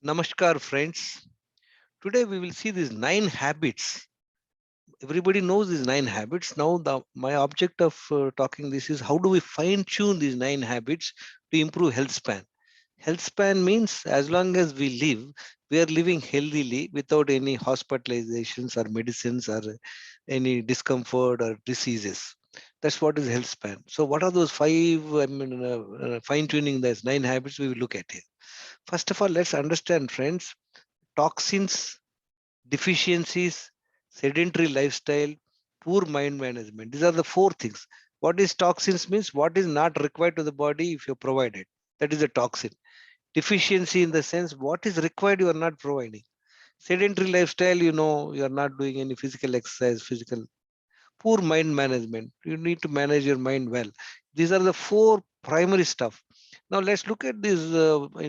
Namaskar, friends. Today we will see these 9 habits. Everybody knows these 9 habits. Now, my object of talking this is how do we fine tune these 9 habits to improve health span? Health span means as long as we live, we are living healthily without any hospitalizations or medicines or any discomfort or diseases. That's what is health span. So, what are those fine tuning those 9 habits we will look at here? First of all, let's understand, friends, toxins, deficiencies, sedentary lifestyle, poor mind management. These are the 4 things. What is toxins means what is not required to the body if you provide it. That is a toxin. Deficiency in the sense what is required you are not providing. Sedentary lifestyle, you are not doing any physical exercise, physical. Poor mind management. You need to manage your mind well. These are the 4 primary stuff. Now let's look at this.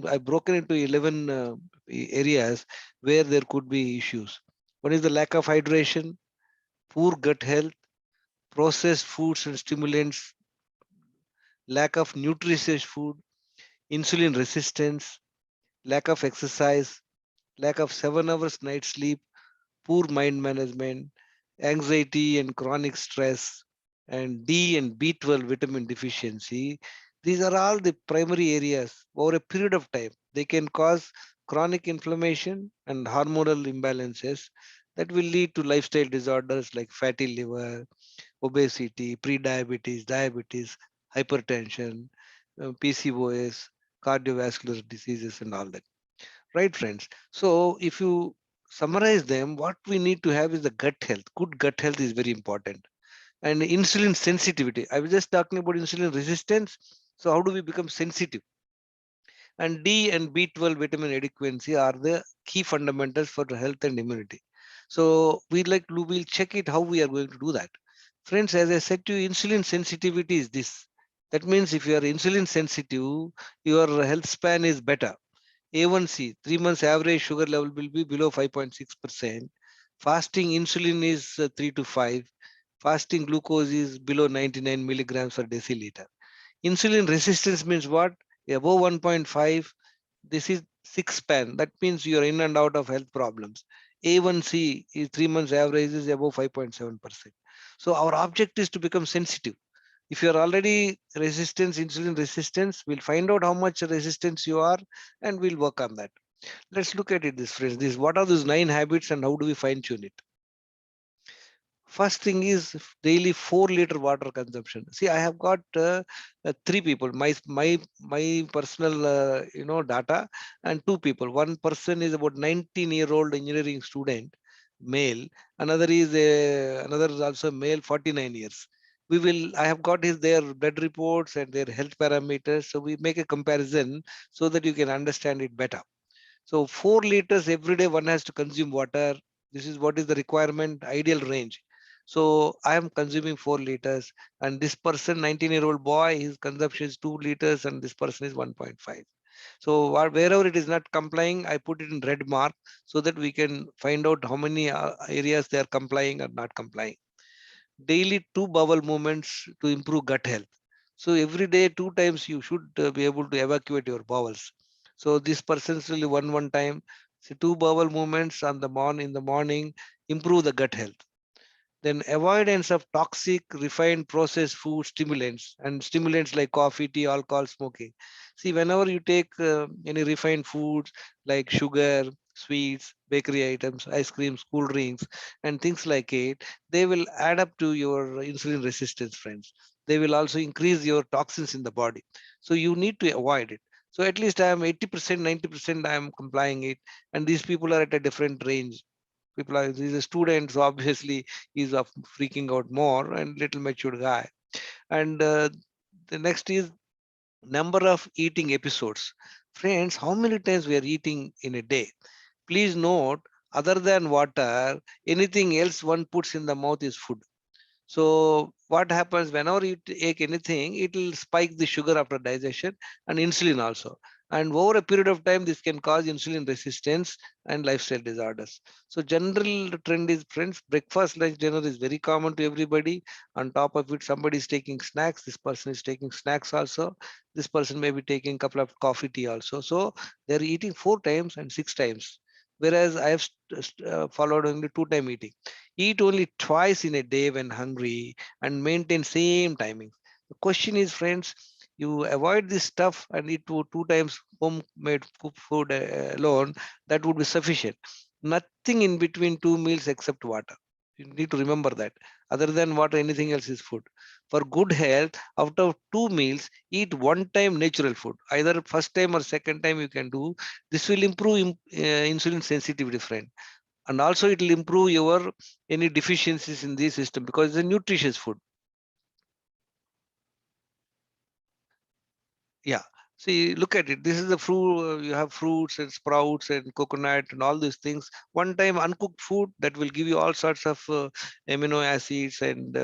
I've broken into 11 areas where there could be issues. One is the lack of hydration, poor gut health, processed foods and stimulants, lack of nutritious food, insulin resistance, lack of exercise, lack of 7 hours night sleep, poor mind management, anxiety and chronic stress, and D and B12 vitamin deficiency. These are all the primary areas over a period of time. They can cause chronic inflammation and hormonal imbalances that will lead to lifestyle disorders like fatty liver, obesity, prediabetes, diabetes, hypertension, PCOS, cardiovascular diseases, and all that. Right, friends? So, if you summarize them, what we need to have is the gut health. Good gut health is very important. And insulin sensitivity. I was just talking about insulin resistance. So, how do we become sensitive? And D and B12 vitamin adequacy are the key fundamentals for the health and immunity. So, we'll check it how we are going to do that. Friends, as I said to you, insulin sensitivity is this. That means if you are insulin sensitive, your health span is better. A1C, 3 months average sugar level will be below 5.6%. Fasting insulin is 3 to 5. Fasting glucose is below 99 milligrams per deciliter. Insulin resistance means what? Above 1.5. This is 6 span. That means you are in and out of health problems. A1C is 3 months average is above 5.7%. So our object is to become sensitive. If you are already insulin resistance, we'll find out how much resistance you are and we'll work on that. Let's look at it this friends. What are those 9 habits and how do we fine tune it? First thing is daily 4-liter water consumption. See, I have got 3 people. My personal data and 2 people. One person is about 19-year-old engineering student, male. Another is also male, 49 years. I have got their blood reports and their health parameters. So we make a comparison so that you can understand it better. So 4 liters every day one has to consume water. This is what is the requirement, ideal range. So I am consuming 4 liters, and this person, 19-year-old boy, his consumption is 2 liters, and this person is 1.5. So wherever it is not complying, I put it in red mark so that we can find out how many areas they are complying or not complying. Daily 2 bowel movements to improve gut health. So every day 2 times you should be able to evacuate your bowels. So this person's really one time. So 2 bowel movements on the in the morning improve the gut health. Then avoidance of toxic, refined, processed food stimulants and stimulants like coffee, tea, alcohol, smoking. See, whenever you take any refined foods like sugar, sweets, bakery items, ice creams, cool drinks, and things like it, they will add up to your insulin resistance, friends. They will also increase your toxins in the body. So you need to avoid it. So at least I am 80%, 90% I am complying it. And these people are at a different range. People are, he's a student, so obviously he's of freaking out more and little matured guy. And the next is number of eating episodes. Friends, how many times we are eating in a day? Please note, other than water, anything else one puts in the mouth is food. So what happens whenever you take anything, it will spike the sugar after digestion and insulin also. And over a period of time, this can cause insulin resistance and lifestyle disorders. So general trend is, friends, breakfast, lunch, dinner is very common to everybody. On top of it, somebody is taking snacks. This person is taking snacks also. This person may be taking a couple of coffee, tea also. So they're eating 4 times and 6 times. Whereas I have followed only 2 time eating. Eat only twice in a day when hungry and maintain same timing. The question is, friends, you avoid this stuff and eat 2 times homemade cooked food alone, that would be sufficient. Nothing in between 2 meals except water. You need to remember that. Other than water, anything else is food. For good health, out of 2 meals, eat 1 time natural food. Either first time or second time you can do. This will improve insulin sensitivity, friend. And also it will improve your any deficiencies in the system because it's a nutritious food. Yeah. See, look at it. This is the fruit. You have fruits and sprouts and coconut and all these things. One time uncooked food that will give you all sorts of amino acids and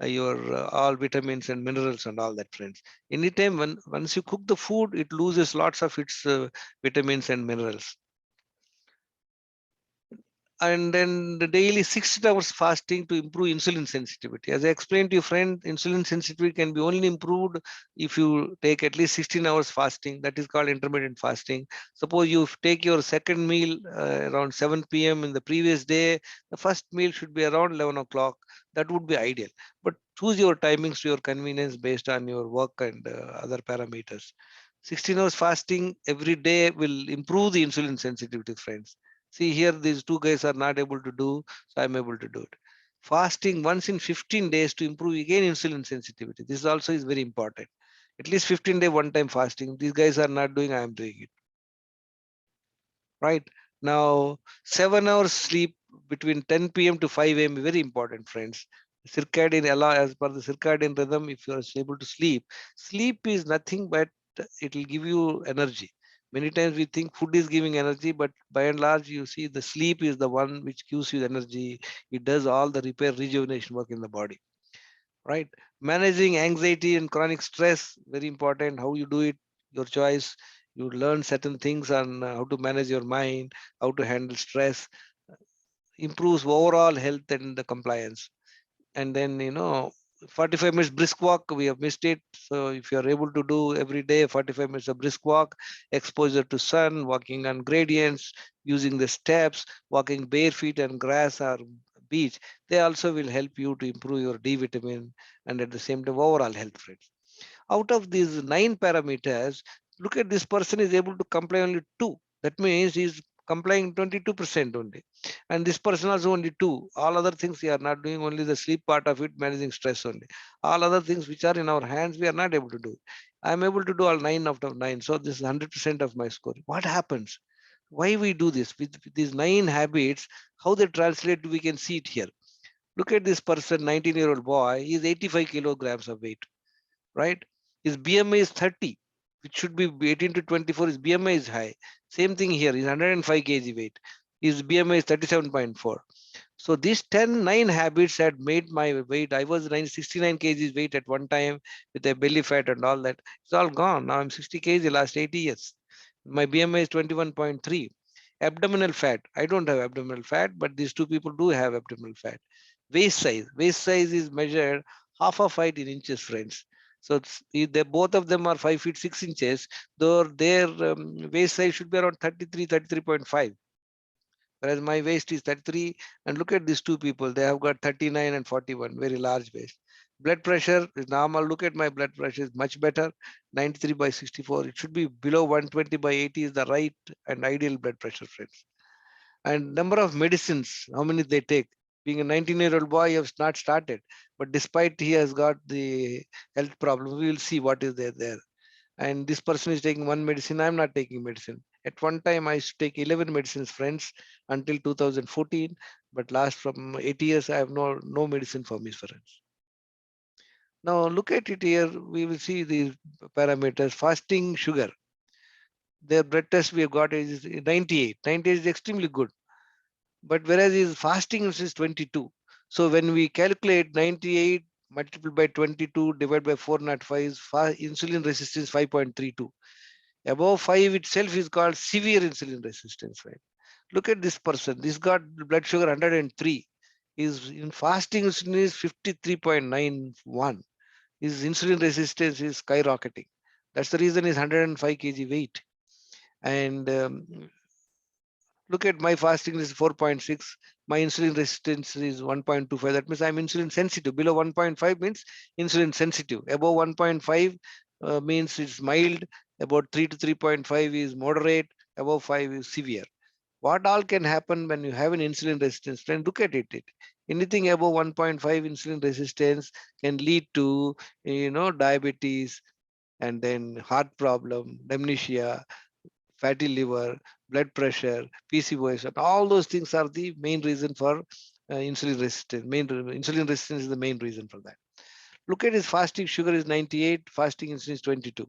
your all vitamins and minerals and all that, friends. Anytime when once you cook the food, it loses lots of its vitamins and minerals. And then the daily 16 hours fasting to improve insulin sensitivity. As I explained to you, friend, insulin sensitivity can be only improved if you take at least 16 hours fasting. That is called intermittent fasting. Suppose you take your second meal around 7 p.m. in the previous day, the first meal should be around 11 o'clock. That would be ideal. But choose your timings to your convenience based on your work and other parameters. 16 hours fasting every day will improve the insulin sensitivity, friends. See here, these two guys are not able to do, so I'm able to do it. Fasting once in 15 days to improve again insulin sensitivity. This also is very important. At least 15-day one-time fasting. These guys are not doing, I am doing it. Right? Now, 7 hours sleep between 10 p.m. to 5 a.m. very important, friends. Circadian allow as per the circadian rhythm, if you are able to sleep, sleep is nothing but it will give you energy. Many times we think food is giving energy, but by and large, you see the sleep is the one which gives you energy. It does all the repair rejuvenation work in the body. Right? Managing anxiety and chronic stress, very important. How you do it, your choice. You learn certain things on how to manage your mind, how to handle stress, improves overall health and the compliance. And then 45 minutes brisk walk, we have missed it. So if you are able to do every day 45 minutes of brisk walk, exposure to sun, walking on gradients, using the steps, walking bare feet on grass or beach, they also will help you to improve your D vitamin and at the same time overall health, friends. Out of these 9 parameters, look at this person is able to comply only 2. That means he's complying 22% only. And this person also only 2. All other things we are not doing, only the sleep part of it, managing stress only. All other things which are in our hands, we are not able to do. I'm able to do all 9 out of 9. So this is 100% of my score. What happens? Why we do this? With these 9 habits, how they translate, we can see it here. Look at this person, 19-year-old boy, he is 85 kilograms of weight, right? His BMI is 30, which should be 18 to 24. His BMI is high. Same thing here. He's 105 kg weight. His BMI is 37.4. So these 9 habits had made my weight. I was 69 kgs weight at one time with a belly fat and all that. It's all gone. Now I'm 60 kg last 80 years. My BMI is 21.3. Abdominal fat. I don't have abdominal fat, but these two people do have abdominal fat. Waist size. Waist size is measured half of height in inches, friends. So they both of them are 5 feet 6 inches. Though their waist size should be around 33, 33.5. Whereas my waist is 33. And look at these two people. They have got 39 and 41, very large waist. Blood pressure is normal. Look at my blood pressure is much better. 93 by 64. It should be below 120 by 80 is the right and ideal blood pressure, friends. And number of medicines, how many they take. Being a 19-year-old boy, he has not started. But despite he has got the health problem, we will see what is there. And this person is taking one medicine. I'm not taking medicine. At one time, I used to take 11 medicines, friends, until 2014. But last from 8 years, I have no medicine for me, friends. Now look at it here. We will see these parameters. Fasting sugar. Their blood test we have got is 98. 98 is extremely good. But whereas his fasting is 22. So when we calculate 98 multiplied by 22 divided by 405, insulin resistance 5.32. Above 5 itself is called severe insulin resistance, right? Look at this person. This got blood sugar 103. His in fasting insulin is 53.91. His insulin resistance is skyrocketing. That's the reason he's 105 kg weight. And look at my fasting is 4.6. My insulin resistance is 1.25. That means I'm insulin sensitive. Below 1.5 means insulin sensitive. Above 1.5 means it's mild. About 3 to 3.5 is moderate. Above 5 is severe. What all can happen when you have an insulin resistance? Then look at it. Anything above 1.5 insulin resistance can lead to, diabetes, and then heart problem, dementia, fatty liver, blood pressure, PCOS, and all those things are the main reason for insulin resistance. Insulin resistance is the main reason for that. Look at his fasting sugar is 98, fasting insulin is 22.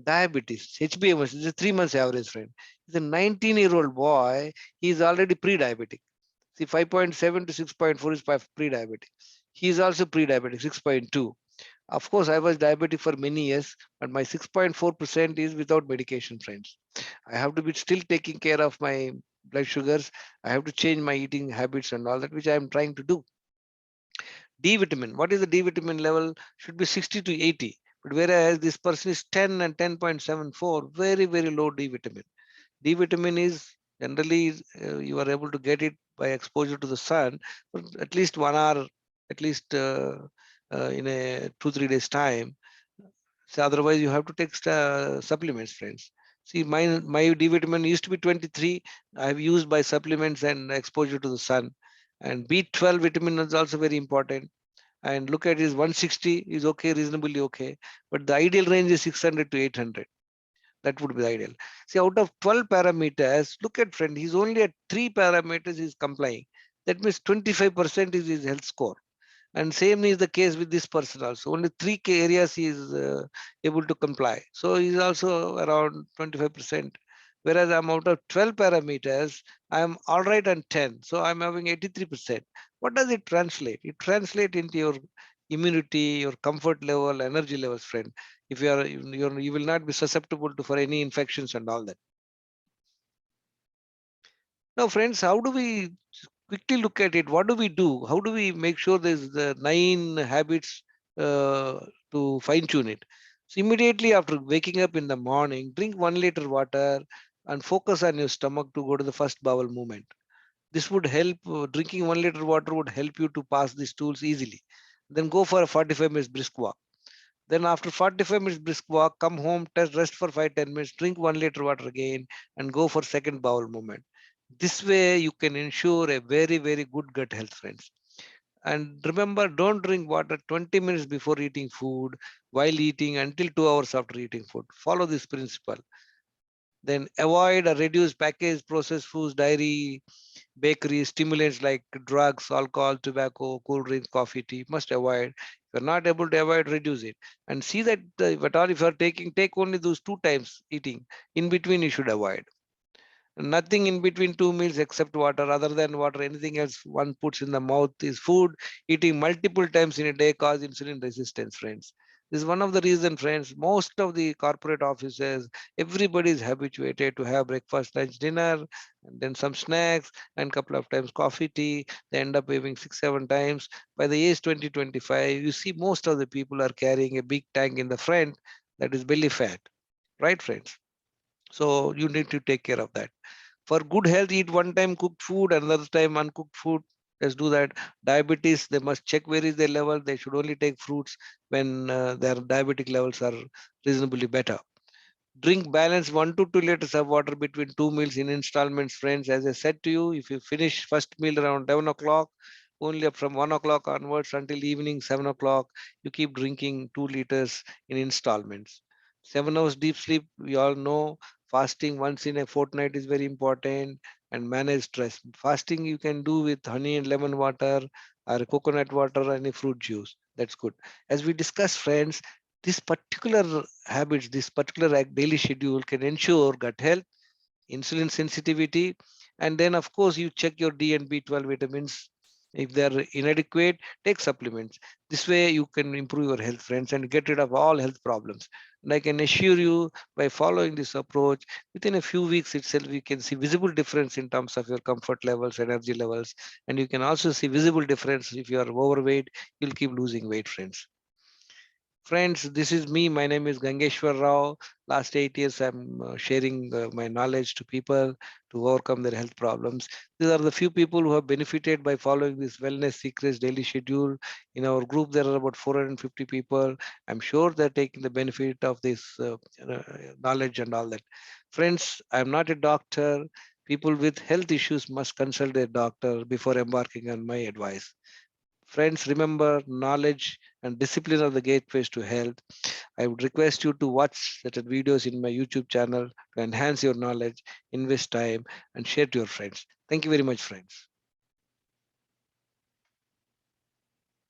Diabetes, HbA1c, is a 3 months average, friend. He's a 19-year-old boy. He is already pre-diabetic. See, 5.7 to 6.4 is pre-diabetic. He is also pre-diabetic, 6.2. Of course, I was diabetic for many years, but my 6.4% is without medication, friends. I have to be still taking care of my blood sugars. I have to change my eating habits and all that, which I am trying to do. D vitamin, what is the D vitamin level? Should be 60 to 80. But whereas this person is 10 and 10.74, very, very low D vitamin. D vitamin is generally you are able to get it by exposure to the sun for at least 1 hour, at least in a 2 3 days time. So otherwise, you have to take supplements, friends. See, my D vitamin used to be 23. I've used by supplements and exposure to the sun. And B12 vitamin is also very important. And look at his 160 is okay, reasonably okay. But the ideal range is 600 to 800. That would be the ideal. See, out of 12 parameters, look at friend, he's only at 3 parameters he's complying. That means 25% is his health score. And same is the case with this person also. Only 3 areas he is able to comply. So he's also around 25%. Whereas I'm out of 12 parameters, I'm all right on 10. So I'm having 83%. What does it translate? It translates into your immunity, your comfort level, energy levels, friend. If you will not be susceptible to for any infections and all that. Now, friends, how do we quickly look at it? What do we do? How do we make sure there's the 9 habits to fine tune it? So immediately after waking up in the morning, drink 1 liter water and focus on your stomach to go to the first bowel movement. This would help. Drinking 1 liter water would help you to pass these stools easily. Then go for a 45 minutes brisk walk. Then after 45 minutes brisk walk, come home, test, rest for 5 10 minutes, drink 1 liter water again, and go for second bowel movement. This way you can ensure a very, very good gut health, friends. And remember, don't drink water 20 minutes before eating food, while eating, until 2 hours after eating food. Follow this principle. Then avoid or reduce packaged processed foods, dairy, bakery, stimulants like drugs, alcohol, tobacco, cool drinks, coffee, tea. Must avoid. If you're not able to avoid, reduce it. And see that if you're taking, take only those 2 times eating. In between, you should avoid. Nothing in between 2 meals except water. Other than water, anything else one puts in the mouth is food. Eating multiple times in a day cause insulin resistance, friends. This is one of the reasons, friends. Most of the corporate offices, everybody is habituated to have breakfast, lunch, dinner, and then some snacks, and couple of times coffee, tea. They end up having 6 7 times. By the age 20 25, you see most of the people are carrying a big tank in the front that is belly fat, right, friends? So you need to take care of that. For good health, eat one time cooked food, another time uncooked food. Let's do that. Diabetes, they must check where is their level. They should only take fruits when their diabetic levels are reasonably better. Drink balance 1 to 2 liters of water between 2 meals in installments, friends. As I said to you, if you finish first meal around 11 o'clock, only from 1 o'clock onwards until evening 7 o'clock, you keep drinking 2 liters in installments. 7 hours deep sleep, we all know. Fasting once in a fortnight is very important, and manage stress. Fasting you can do with honey and lemon water or coconut water or any fruit juice. That's good. As we discussed, friends, this particular habits, this particular daily schedule can ensure gut health, insulin sensitivity, and then of course you check your D and B12 vitamins. If they are inadequate, take supplements. This way you can improve your health, friends, and get rid of all health problems. And I can assure you, by following this approach, within a few weeks itself, you can see visible difference in terms of your comfort levels, energy levels, and you can also see visible difference if you are overweight. You'll keep losing weight, friends. Friends, this is me. My name is Gangeshwar Rao. Last 8 years, I'm sharing my knowledge to people to overcome their health problems. These are the few people who have benefited by following this Wellness Secrets daily schedule. In our group, there are about 450 people. I'm sure they're taking the benefit of this knowledge and all that. Friends, I'm not a doctor. People with health issues must consult their doctor before embarking on my advice. Friends, remember, knowledge and discipline are the gateways to health. I would request you to watch certain videos in my YouTube channel to enhance your knowledge, invest time, and share to your friends. Thank you very much, friends.